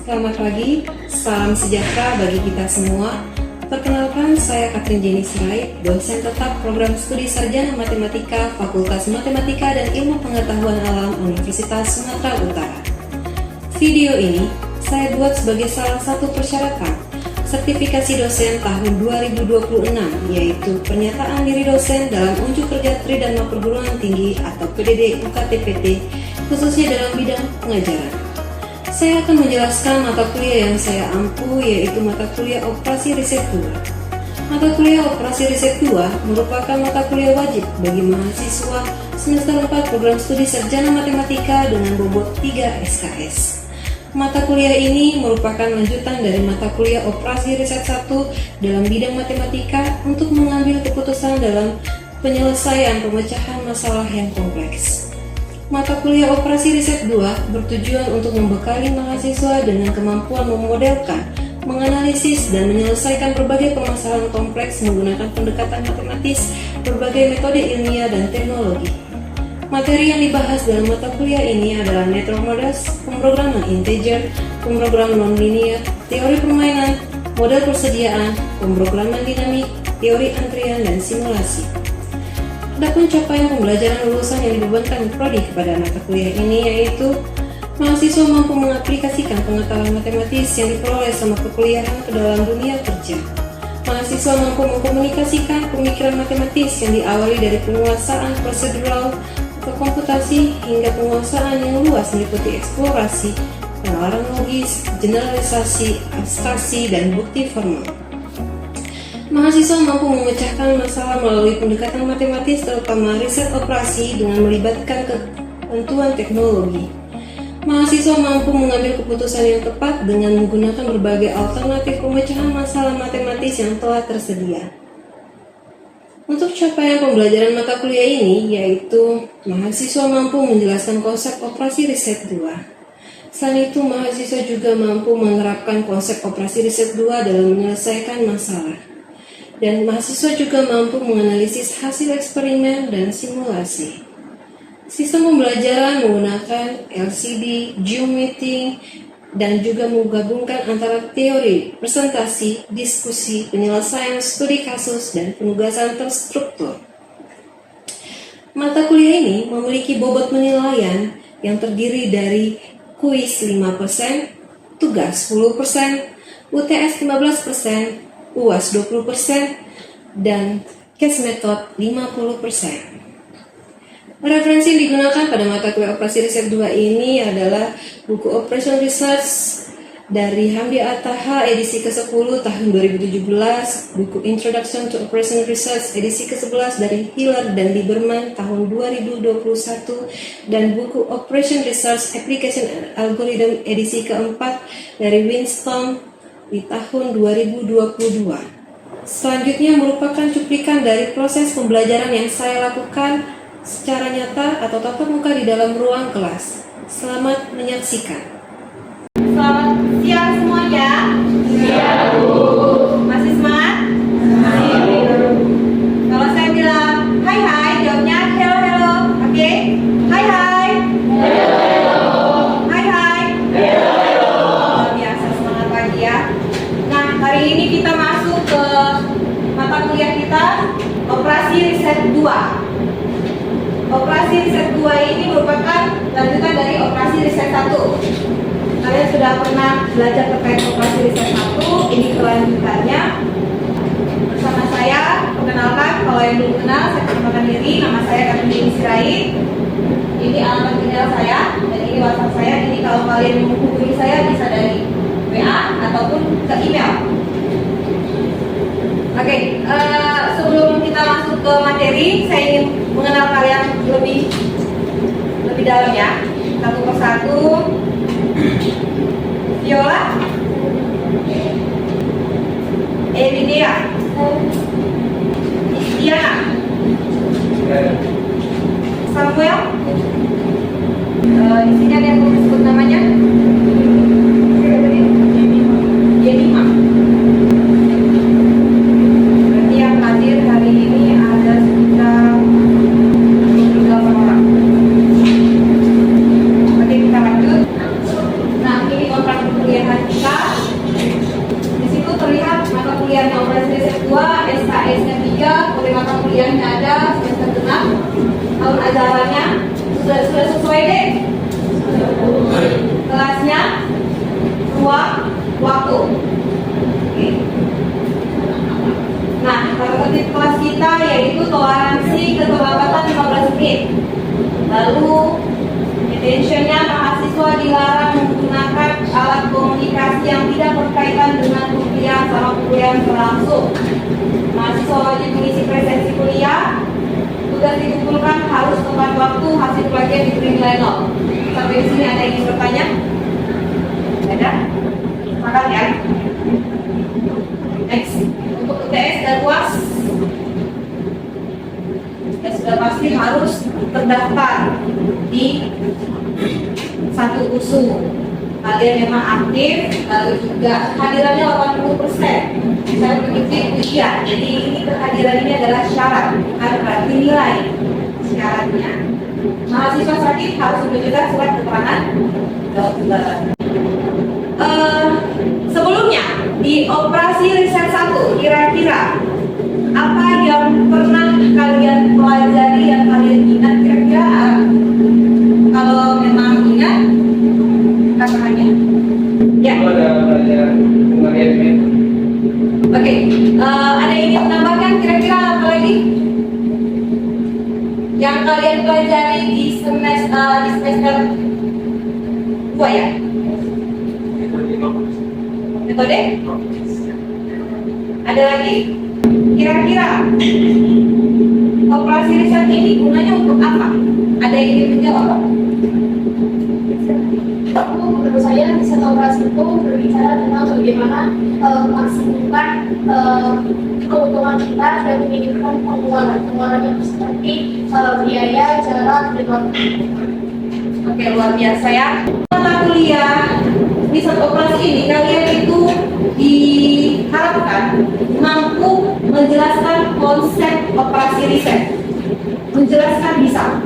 Selamat pagi, salam sejahtera bagi kita semua. Perkenalkan, saya Katrin Jenny Sirait, dosen tetap program studi sarjana matematika Fakultas Matematika dan Ilmu Pengetahuan Alam Universitas Sumatera Utara. Video ini saya buat sebagai salah satu persyaratan sertifikasi dosen tahun 2026, yaitu pernyataan diri dosen dalam unjuk kerja Tridharma Perguruan Tinggi atau PDD UKT-PT, khususnya dalam bidang pengajaran. Saya akan menjelaskan mata kuliah yang saya ampu, yaitu mata kuliah Operasi Riset 2. Mata kuliah Operasi Riset 2 merupakan mata kuliah wajib bagi mahasiswa semester 4 program studi sarjana matematika dengan bobot 3 SKS. Mata kuliah ini merupakan lanjutan dari mata kuliah Operasi Riset 1 dalam bidang matematika untuk mengambil keputusan dalam penyelesaian pemecahan masalah yang kompleks. Mata kuliah Operasi Riset 2 bertujuan untuk membekali mahasiswa dengan kemampuan memodelkan, menganalisis, dan menyelesaikan berbagai permasalahan kompleks menggunakan pendekatan matematis, berbagai metode ilmiah, dan teknologi. Materi yang dibahas dalam mata kuliah ini adalah network models, pemrograman integer, pemrograman nonlinear, teori permainan, model persediaan, pemrograman dinamik, teori antrian, dan simulasi. Adapun capaian pembelajaran lulusan yang dibebankan prodi kepada mata kuliah ini yaitu mahasiswa mampu mengaplikasikan pengetahuan matematis yang diperoleh selama perkuliahan ke dalam dunia kerja. Mahasiswa mampu mengkomunikasikan pemikiran matematis yang diawali dari penguasaan prosedural atau komputasi hingga penguasaan yang luas meliputi eksplorasi, penalaran logis, generalisasi, abstraksi, dan bukti formal. Mahasiswa mampu memecahkan masalah melalui pendekatan matematis terutama riset operasi dengan melibatkan ketentuan teknologi. Mahasiswa mampu mengambil keputusan yang tepat dengan menggunakan berbagai alternatif pemecahan masalah matematis yang telah tersedia. Untuk capaian pembelajaran mata kuliah ini yaitu mahasiswa mampu menjelaskan konsep operasi riset 2. Selain itu, mahasiswa juga mampu menerapkan konsep operasi riset 2 dalam menyelesaikan masalah. Dan mahasiswa juga mampu menganalisis hasil eksperimen dan simulasi. Sistem pembelajaran menggunakan LCD, geometri, dan juga menggabungkan antara teori, presentasi, diskusi, penyelesaian studi kasus, dan penugasan terstruktur. Mata kuliah ini memiliki bobot penilaian yang terdiri dari kuis 5%, tugas 10%, UTS 15%, UAS 20%, dan case method 50%. Referensi yang digunakan pada mata kuliah Operasi Riset 2 ini adalah buku Operation Research dari Hamdi Attaha edisi ke-10 tahun 2017, buku Introduction to Operation Research edisi ke-11 dari Hiller dan Lieberman tahun 2021, dan buku Operation Research Application and Algorithm edisi ke-4 dari Winston di tahun 2022. Selanjutnya merupakan cuplikan dari proses pembelajaran yang saya lakukan secara nyata atau tatap muka di dalam ruang kelas. Selamat menyaksikan. Selamat siang semuanya. Siang, Bu. Masih semangat? Masih. Kalau saya bilang hai hai, jawabnya hello hello. Oke? Hai hai. Hello, hello. Hai hai. Hello, hello. Luar biasa, semangat pagi ya. Nah, hari ini kita masuk ke mata kuliah kita Operasi Riset 2. Operasi Riset 2 ini merupakan lanjutan dari Operasi Riset 1. Kalian sudah pernah belajar terkait Operasi Riset 1, ini kelanjutannya. Bersama saya, perkenalkan, kalau yang belum kenal, saya perkenalkan diri, nama saya Katrin Jenny Sirait. Ini alamat email saya, dan ini WhatsApp saya. Ini kalau kalian menghubungi saya bisa dari WA ataupun ke email. Oke, sebelum kita masuk ke materi, saya ingin mengenal kalian lebih dalam ya, satu persatu. Viola, Evinia, Diana, Samuel. Di sini ada yang mau disebut namanya? Yenima. Berarti yang hadir hari ini ada sekitar 28 orang. Mentionnya mahasiswa dilarang menggunakan alat komunikasi yang tidak berkaitan dengan kuliah selama kuliah berlangsung. Mahasiswa wajib mengisi presensi kuliah. Tugas dikumpulkan harus tepat waktu, hasil plagiat diberi nilai 0. Sampai di sini ada yang ingin bertanya? Ada? Makan ya. Next, untuk UTS dan UAS ya sudah pasti harus terdaftar di satu USU. Kalian memang aktif, lalu juga kehadirannya 80%. Misalnya mengikuti ujian, jadi ini kehadiran ini adalah syarat, bukan berarti nilai. Syaratnya mahasiswa sakit harus menunjukkan surat keterangan dokter. Sebelumnya di operasi riset 1 kira-kira apa yang pernah kalian pelajari yang kalian ingat kira-kira? Kalau memang ingat katanya ya. Ada belajar pengalian metode. Oke, ada yang ingin menambahkan kira-kira apa lagi yang kalian pelajari di semester 2 ya? Metode? Ada lagi? Kira-kira operasi riset ini gunanya untuk apa? Ada yang ingin menjawab? Menurut saya riset operasi itu berbicara tentang bagaimana memaksimalkan keuntungan kita dan meningkatkan pengeluaran yang seperti biaya, jarak, dan waktu. Oke, luar biasa ya. Mata kuliah riset operasi ini kalian itu diharapkan mampu menjelaskan konsep operasi riset. Menjelaskan bisa.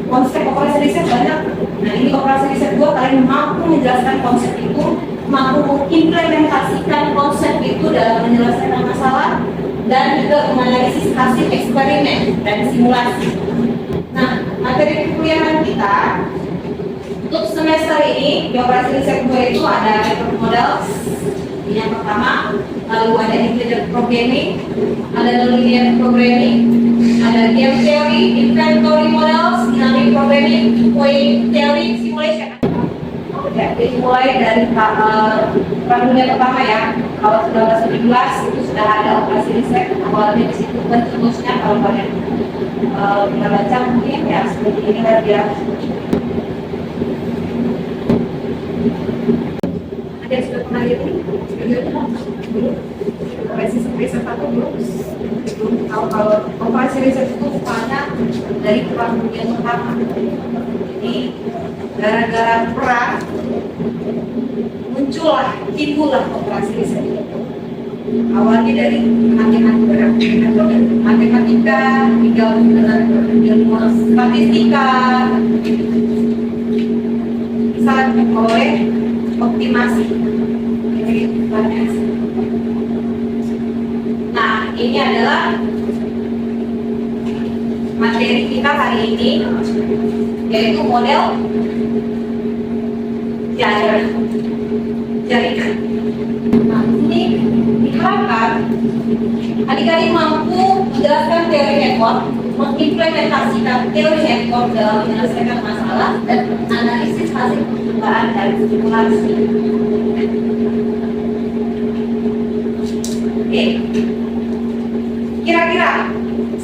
Konsep operasi riset banyak. Nah, ini operasi riset 2 kalian mampu menjelaskan konsep itu, mampu mengimplementasikan konsep itu dalam menyelesaikan masalah dan juga menganalisis hasil eksperimen dan simulasi. Nah, materi perkuliahan kita untuk semester ini di operasi riset 2 itu ada network models. Ini yang pertama, lalu ada intelligent programming, ada nonlinear programming, ada game theory, inventory models, dynamic programming, weight theory, simulation. Ya, jadi mulai dari perang dunia pertama ya, tahun 1917 itu sudah ada operasi riset, awalnya di situ dan seterusnya kalau kalian kita baca mungkin ya seperti ini kan dia. Ada yang sudah pernah lihat ini? Operasi riset satu belum tahu kalau operasi riset itu bukannya dari perang dunia pertama. Jadi gara-gara perang timbullah operasi riset itu. Awalnya dari matematika digabung dengan ilmu statistika, bisa oleh optimasi. Nah, ini adalah materi kita hari ini, yaitu model jaringan. Nah, ini diharapkan adik-adik mampu menjelaskan teori network, mengimplementasikan teori network dalam menyelesaikan masalah dan analisis hasil percobaan dan simulasi. Oke, kira-kira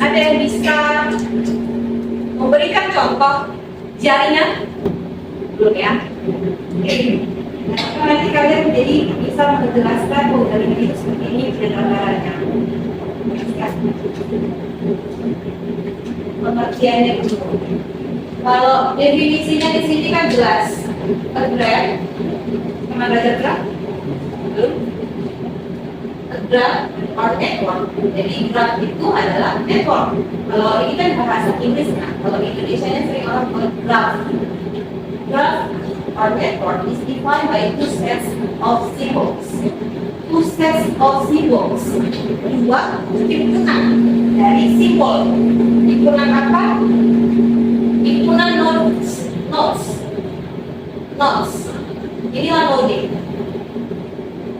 ada yang bisa memberikan contoh jaringan? Belum ya? Oke. Nanti kalian jadi bisa menjelaskan jaringan itu seperti ini dan gambarannya. Pengertiannya dulu. Kalau definisinya di sini kan jelas. Graph. Pernah belajar graph? Belum? Graph or network. Jadi graph itu adalah network. Kalau ini kan bahasa Inggris, nah kalau Indonesia-nya sering orang buat graph. Graph or network is defined by two sets of symbols. Two sets of symbols. Dua himpunan dari simbol. Himpunan apa? Himpunan nodes. Inilah node.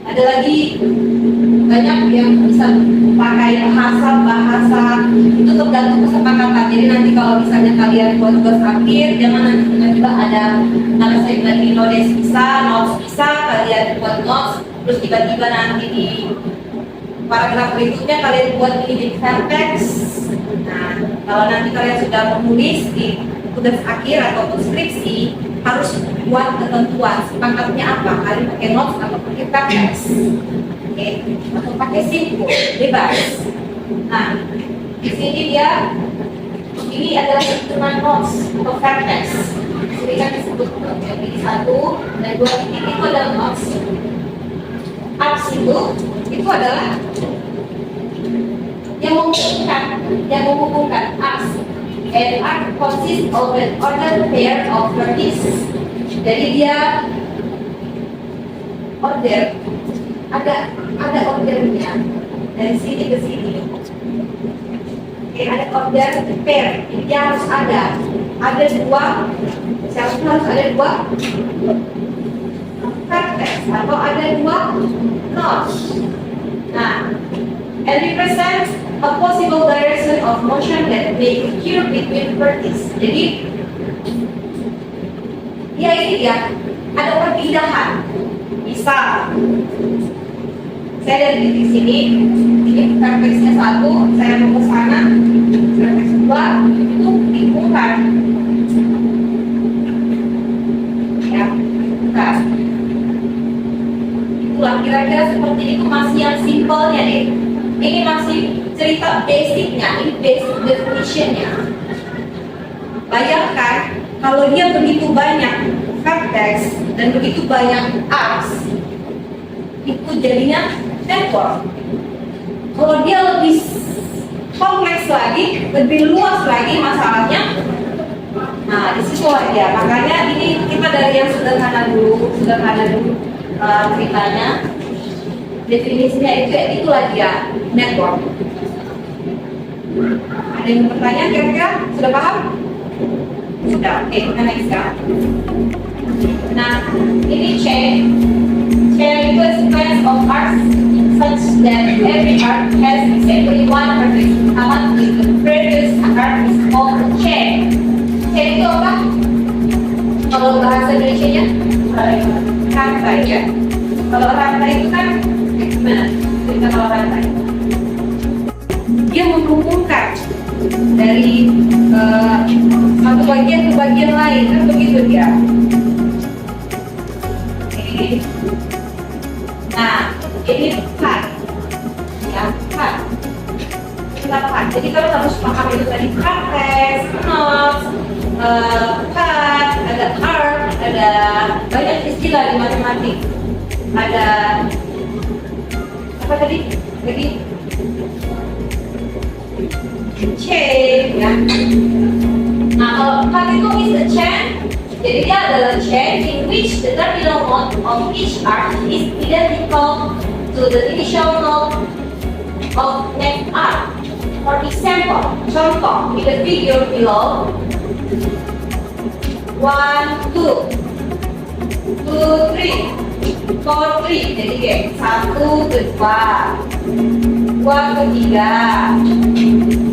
Ada lagi banyak yang bisa pakai bahasa itu tergantung kesepakatan. Jadi nanti kalau misalnya kalian buat tugas akhir, jangan nanti tiba-tiba ada saya bilang di notes bisa kalian buat notes, terus tiba-tiba nanti di paragraf berikutnya kalian buat ini di vertex. Nah, kalau nanti kalian sudah menulis di tugas akhir ataupun skripsi, harus buat ketentuan sepakatnya apa, kalian pakai notes atau pakai vertex, oke, atau pakai simpul, bebas. Nah, di sini dia ini adalah hitungan notes atau vertex. Jadi kan disebut jadi 1 dan 2 titik itu adalah notes. Arcs itu adalah yang menghubungkan arcs. And arc consists of an ordered pair of vertices. Jadi dia order, ada ordernya dari sini ke sini. Oke, ada order pair. Dia harus ada dua. Seharusnya harus ada dua vertex atau ada dua nodes. Nah, and represents a possible direction of motion that may occur between vertices. Jadi, ya ini dia, ada perpindahan. Misal, saya dari titik sini, ini vertexnya 1, saya mau ke sana, vertex 2, itu dihubungkan. Ya, bukan. Itulah kira-kira seperti itu, masih yang simpelnya deh. Ini masih cerita basicnya, ini basic definitionnya. Bayangkan kalau dia begitu banyak vertex dan begitu banyak arcs, itu jadinya network. Kalau dia lebih kompleks lagi, lebih luas lagi masalahnya, nah di situ dia. Makanya ini kita dari yang sederhana dulu ceritanya. Definisinya itulah dia network. Ada yang bertanya kira-kira? Sudah paham? Sudah. Oke, kita next ya. Nah, ini chain itu a sequence of arcs such that every arc has exactly one vertex. Sama with the previous arc is called a chain. Chain itu apa? Kalau bahasa Indonesia-nya rantai ya. Kalau rantai itu kan gimana? Kita kalau rantai dia menghubungkan dari satu bagian ke bagian lain, kan begitu dia. Oke. Nah, ini cut, ya cut. Kita cut. Jadi kalau harus paham itu tadi vertex, nodes, cut, ada arc, ada banyak istilah di matematik. Ada apa tadi? Chain ya. Nah kalau cut itu is a chain, jadi dia adalah chain in which the terminal node of each arc is identical to the initial node of next arc. For example, contoh in the figure below, 1, 2, 2, 3. 4, 3, jadi kayak 1, 2, 2, 3,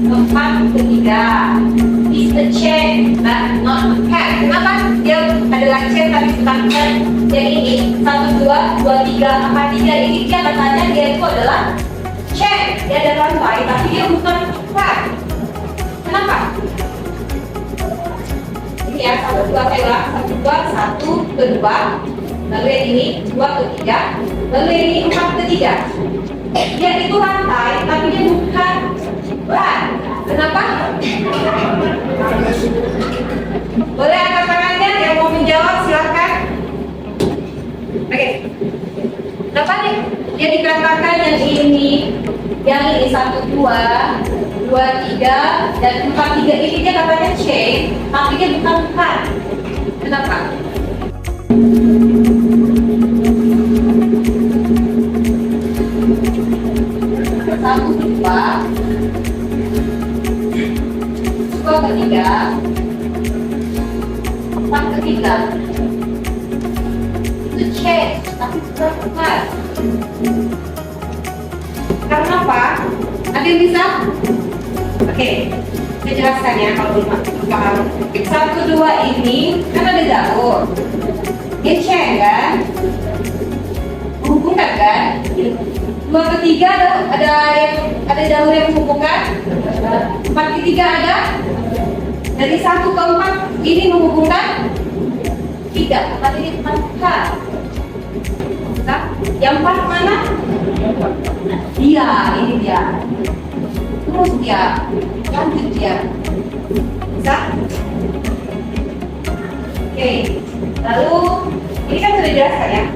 4, 3. Is a chain, but not a cat. Kenapa? Dia adalah chain tapi bukan cat. Yang ini 1, 2, 2, 3, 4, 3 ini dia katanya dia itu adalah chain. Dia ada rantai tapi dia bukan cat. Kenapa? Ini ya 1, 2, saya ulang 1, 2, 1, 2. Lalu yang ini 2 ke 3, lalu yang ini 4 ke 3. Dia itu rantai, tapi dia bukan rat. Kenapa? Boleh angkat tangannya yang mau menjawab, silakan. Oke. Kenapa nih? Dia dikatakan yang ini 1, 2, 2, 3, dan 4, 3 ini dia katanya chain, tapi dia bukan rat. Kenapa? Satu, dua, ketiga, 4 ketiga. Itu chain, tapi bukan cut. Karena apa? Ada yang bisa? Oke, saya jelaskan ya kalau belum paham. 1, 2 ini kan ada jalur. Dia chain kan? Menghubungkan kan? 2 ke 3 ada jalur yang menghubungkan. 4 ke 3 ada. Dari 1 ke 4 ini menghubungkan. 3, 4 ini menghubungkan. Nah, yang 4 mana? Dia, ini dia. Terus dia, lanjut dia. Bisa? Oke, lalu ini kan sudah dijelaskan ya.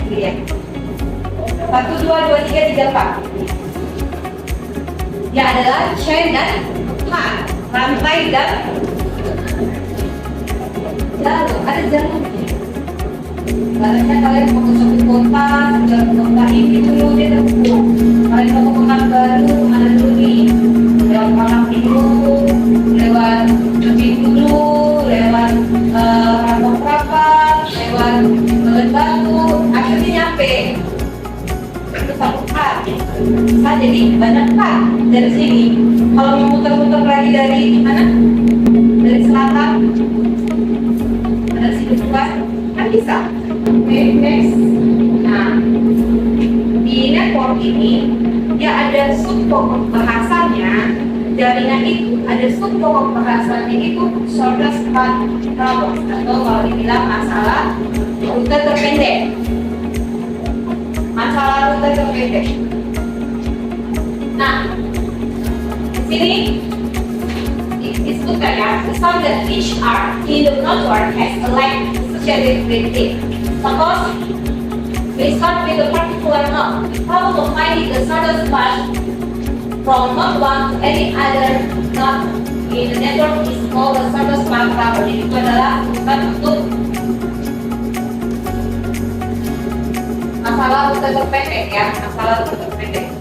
Ini ya. 1, 2, 2, 3, 4. Dia adalah chain dan rantai dan jalur. Ada jalur. Baliknya kalian mau ke suatu kota, kota ini dulu dia terhubung. Kalian mau ke Pekanbaru, ada dulu nih. Lewat Malang Timur, lewat Bengkulu, lewat Rantau Prapat, lewat Batu, akhirnya nyampe. Itu satu part. Nah, jadi banyak part dari sini. Kalau mau muter-muter lagi dari mana? Dari selatan, ada sini bukan? Kan bisa. Oke, next. Nah, di network ini dia ada subpokok bahasanya. Jaringan itu ada subpokok bahasanya itu shortest path problem atau kalau dibilang masalah rute terpendek. Masalah rute terpendek. Nah, di sini disebutkan ya, the sound that each arc in the network has a line associated with it. Suppose we start with a particular node. The problem of finding the shortest path from node 1 to any other node in the network is called the shortest path problem. Itu adalah bukan untuk masalah rute terpendek ya, masalah rute terpendek.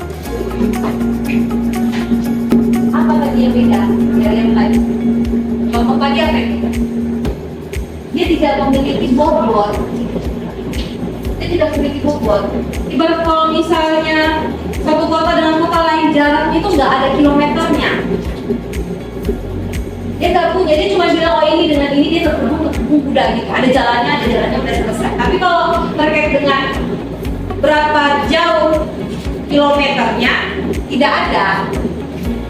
Apa lagi yang beda dari yang lain? Kelompok tadi apa yang beda? Dia tidak memiliki bobot. Dia tidak memiliki bobot. Ibarat kalau misalnya satu kota dengan kota lain jaraknya itu nggak ada kilometernya. Dia nggak punya, dia cuma bilang oh ini dengan ini dia terhubung udah gitu. Ada jalannya udah selesai. Tapi kalau terkait dengan berapa jauh kilometernya tidak ada.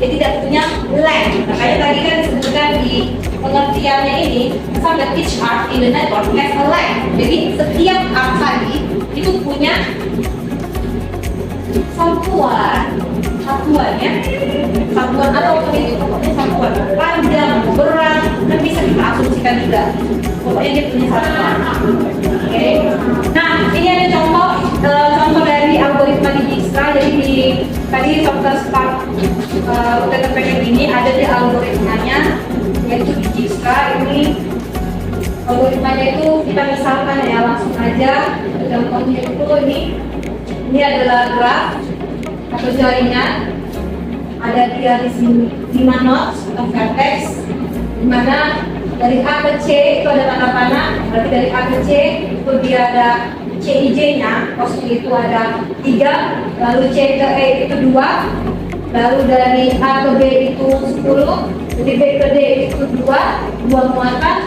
Dia tidak punya length. Makanya tadi kan disebutkan di pengertiannya ini, sampai each arc in the network has a length. Jadi setiap arc tadi itu punya satuan atau itu pokoknya satuan panjang, berat, dan bisa kita asumsikan juga. Pokoknya dia punya satuan. Oke. Nah, ini ada contoh dari algoritma Dijkstra. Jadi tadi software start rute terpendek ini ada di algoritmanya yaitu Dijkstra. Ini algoritmanya itu kita misalkan ya, langsung aja contohnya itu ini adalah graf atau jaringan. Ada dia di sini 5 nodes atau vertex, di mana dari A ke C itu ada tanda panah. Berarti dari A ke C itu dia ada CIJ-nya, kosnya itu ada 3, lalu C ke E itu 2, lalu dari A ke B itu 10, dari B ke D itu 2 muatan,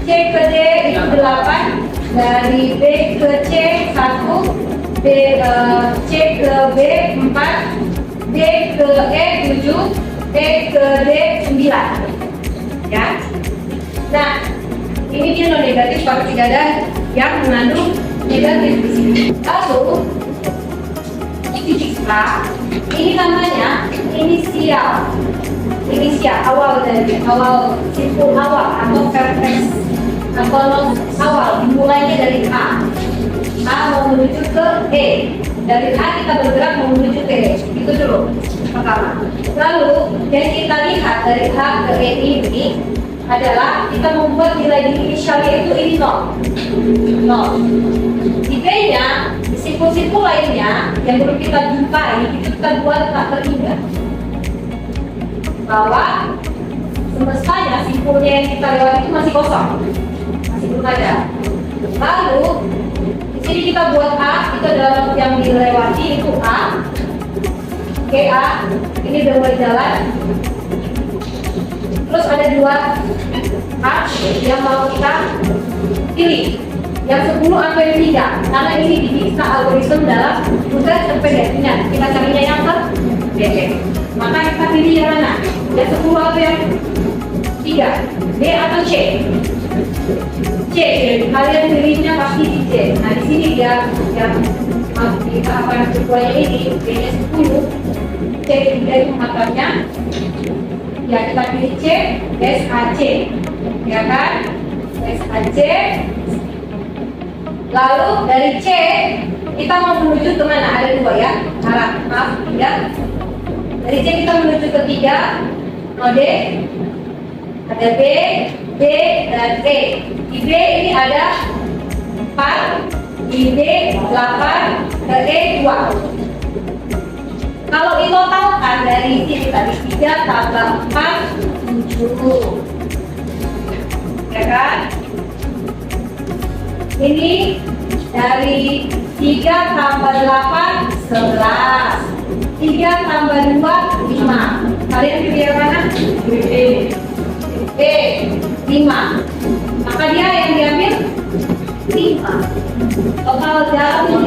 C ke D itu 8, dari B ke C 1, C ke B 4, D ke E 7, E ke D 9. Ya. Nah, ini dia non negatif kalau tidak ada yang mengandung negatif di sini. Lalu Dijkstra ini namanya inisial awal dari simpul awal atau vertex atau node awal, dimulainya dari A mau menuju ke E. Dari A kita bergerak mau menuju T, itu dulu pertama. Lalu yang kita lihat dari A ke E ini adalah kita membuat nilai inisialnya itu ini 0. Di B-nya, di simpul-simpul lainnya yang belum kita jumpai, itu kita buat tak teringat bahwa semestanya simpulnya yang kita lewati itu masih kosong, masih belum ada. Lalu di sini kita buat A, itu adalah yang dilewati itu A. GA ini udah mulai jalan. Terus ada 2 arch yang mau kita pilih, yang 10 atau yang 3, karena ini di algoritma dalam tugas terpendek. Ingat, kita carinya yang terpendek, maka kita pilih yang mana, yang 10 atau yang 3, D atau C. C, kalian pilihnya pasti di C. Nah di sini dia yang kita akan sesuai ini D-nya 10, C dari matanya. Ya kita pilih C, SAC, ya kan? SAC. Lalu dari C kita mau menuju ke mana? Ada 2 ya, arah maaf 3. Dari C kita menuju ke 3, node ada B, D dan E. Di B ini ada 4, di D 8, ke E 2. Kalau ditotalkan dari sini tadi 3 tambah 4, 7. Ya kan? Ini dari 3 tambah 8, 11. 3 tambah 2, 5. Kalian pilih yang mana? B, 5. Maka dia yang diambil 5. Total jaraknya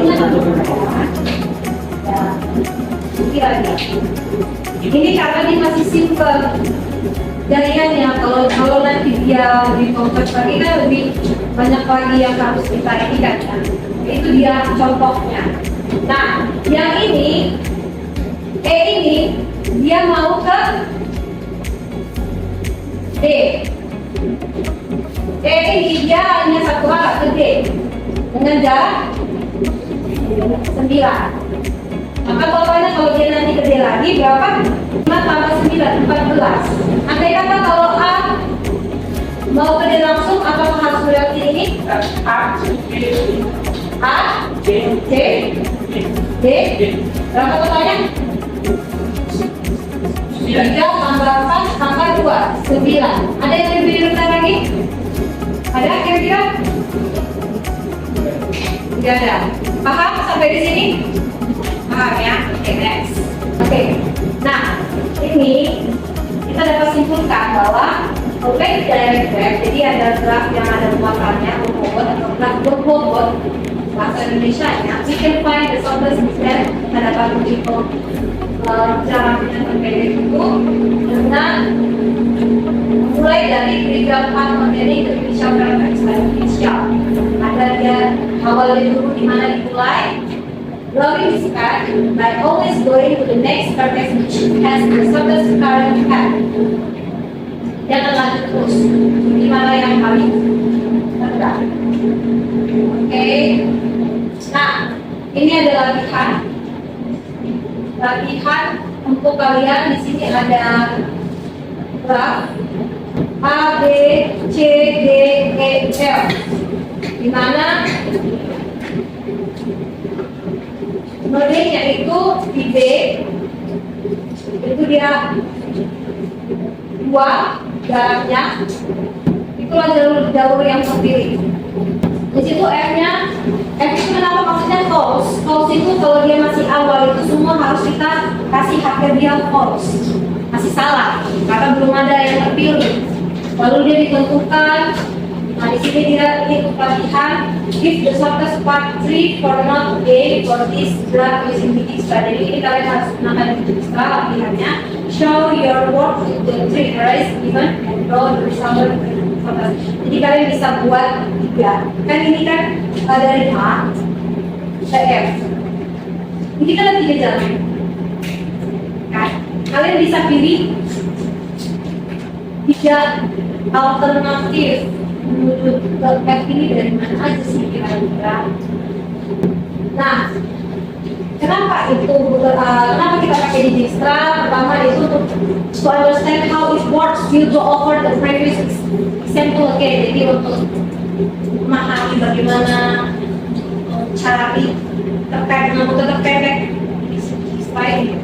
ini karena dia masih simple jaringannya. Kalau nanti dia lebih kompleks lagi kan lebih banyak lagi yang harus kita inikan kan. Itu dia contohnya. Nah, yang ini E ini dia mau ke D. D ini dia hanya satu arah ke D dengan jarak 9. Maka totalnya kalau dia nanti ke D lagi berapa? 5 tambah 9, 14. Andai kata kalau A mau ke D langsung, apakah harus melewati ini? A, C, D. Berapa totalnya? 3 tambah 4 tambah 2, 9. Ada yang lebih rendah lagi? Ada kira-kira? Tidak ada. Paham sampai di sini? Paham ya? Oke, next. Oke. Nah, ini kita dapat simpulkan bahwa objek direct graph, jadi ada graf yang ada muatannya, bobot atau graf berbobot bahasa Indonesia-nya, we can find the shortest distance. Kita dapat menghitung jarak yang terpendek itu dengan mulai dari graf materi ke inisial karakteristik inisial. Ada dia awalnya dulu di mana dimulai. Drawing is cut by always going to the next vertex which has the shortest current path. Jangan lanjut terus. Di mana yang paling rendah. Oke. Nah, ini ada latihan untuk kalian. Di sini ada graf A, B, C, D, E, F. Di mana nodenya itu di B itu dia 2 jaraknya, itulah jalur yang terpilih. Di situ F itu kenapa maksudnya false? False itu kalau dia masih awal itu semua harus kita kasih haknya dia false, masih salah karena belum ada yang terpilih. Lalu dia ditentukan. Nah, di sini dia ini pelatihan if the shortest path 3 for node A for this graph using Dijkstra. Jadi ini kalian harus gunakan Dijkstra latihannya. Show your work with the 3 arrays given and draw the resultant shortest. Jadi kalian bisa buat 3. Kan ini kan dari A ke F. Ini kan ada 3 jalan. Kan? Kalian bisa pilih 3 alternatif menuju ke F ini dari mana aja sih kira-kira. Nah, kenapa kita pakai Dijkstra? Pertama itu to understand how it works. You go over the previous example again. Jadi untuk memahami bagaimana cara terkait dengan mutu terpendek Dijkstra ini.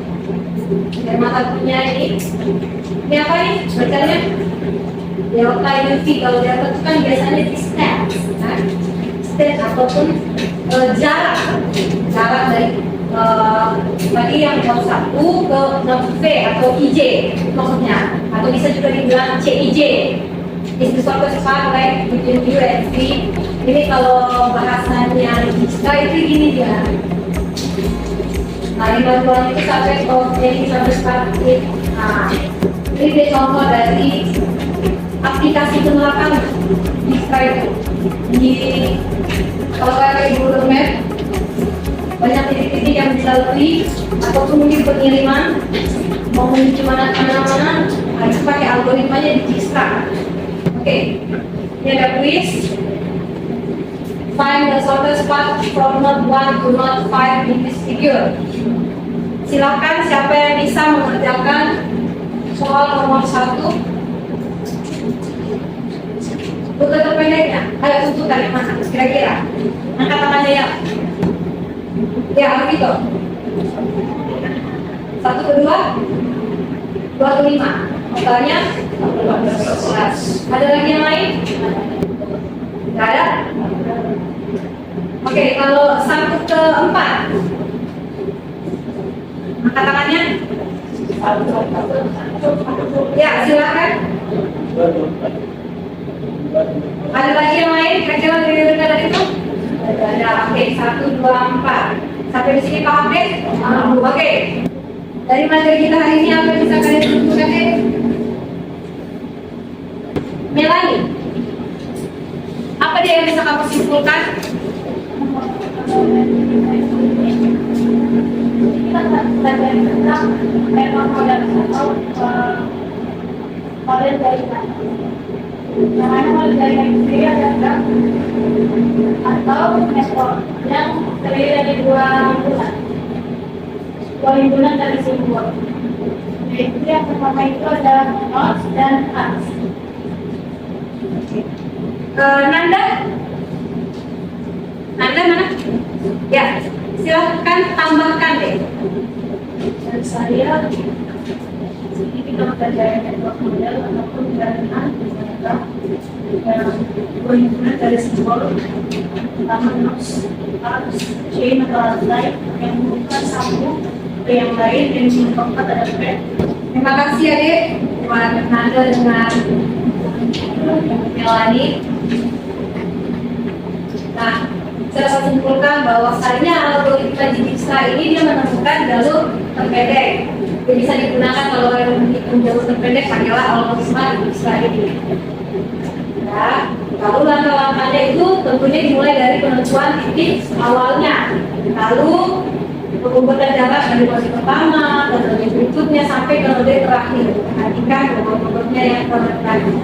Dan mata punya ini apa nih bacanya? Delta UV. Kalau delta itu kan biasanya distance, kan? Distance ataupun jarak dari bagi yang nomor 1 ke 6V atau IJ maksudnya, atau bisa juga dibilang CIJ. Is the shortest path like between U and V. Ini kalau bahasanya Jika itu gini dia. Nah, 50 itu sampai kalau jadi shortest path. Nah, ini dia contoh dari aplikasi penerapan Jika itu. Di kalau kayak Google Map banyak titik-titik yang dilalui ataupun mungkin pengiriman mau menuju mana-mana harus pakai algoritmanya di Jika. Oke, ini ada quiz. Find the shortest path from node 1 to node 5 in this figure. Silakan siapa yang bisa mengerjakan soal nomor 1. Rute terpendeknya, ayo tunjukkan yang mana kira-kira. Angkat tangannya ya. Ya, begitu. 1 ke 2, 2 ke 5. Totalnya 12. Ada lagi yang lain? Tidak ada? Oke, kalau 1 ke 4 angkat tangannya. Ya, silakan. Ada lagi yang lain? Kira-kira dekat dari itu? Ada. Oke, 1, 2, 4. Sampai di sini paham deh? Oke. Dari materi kita hari ini apa yang bisa kalian tunjukkan deh? Melani, apa dia yang bisa kamu simpulkan? Memang modal model dari namanya model dari sendiri adalah atau network yang terdiri dari dua himpunan dari simbol. Yaitu yang pertama itu ada nodes dan arcs. Nanda mana? Ya, silakan tambahkan deh. Dan saya ini kita mempelajari network model ataupun jaringan yang dua himpunan dari simbol. Pertama nodes, arcs, chain atau line yang menghubungkan satu ke yang lain, dan yang keempat ada thread. Terima kasih adik buat Nanda dengan Melani. Nah, saya dapat simpulkan bahwasanya algoritma Jika ini dia menemukan jalur terpendek. Dia bisa digunakan kalau kalian menghitung jalur terpendek, pakailah algoritma Jika ini. Nah, lalu langkah-langkahnya itu tentunya dimulai dari penentuan titik awalnya, lalu pengukuran jarak dari node pertama ke node berikutnya sampai ke node terakhir. Perhatikan nomor-nomornya yang terakhir.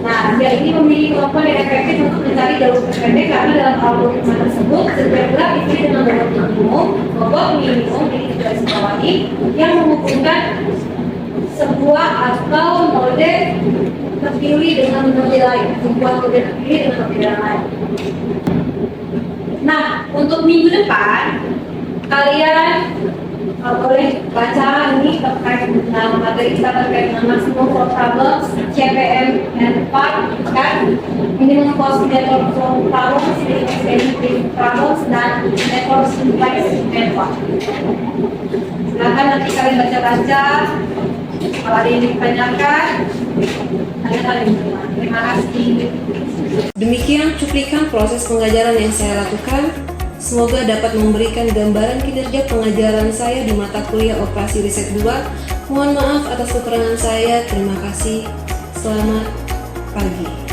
Nah, dia ini memiliki kemampuan yang efektif untuk mencari jalur terpendek karena dalam algoritma tersebut setiap gerak diisi dengan bobot maksimum, bobot minimum di garis bawahi yang menghubungkan sebuah atau node terpilih dengan node lain, sebuah node terpilih dengan node lain. Nah, untuk minggu depan kalian boleh baca ini terkait dengan materi kita terkait dengan maximum flow problems, CPM and part, kan? Minimum cost network flow problems, minimum problems, dan network simplex network. Silakan nanti kalian baca-baca. Kalau ada yang ditanyakan, kalian terima kasih. Demikian cuplikan proses pengajaran yang saya lakukan. Semoga dapat memberikan gambaran kinerja pengajaran saya di mata kuliah Operasi Riset 2. Mohon maaf atas kekurangan saya. Terima kasih. Selamat pagi.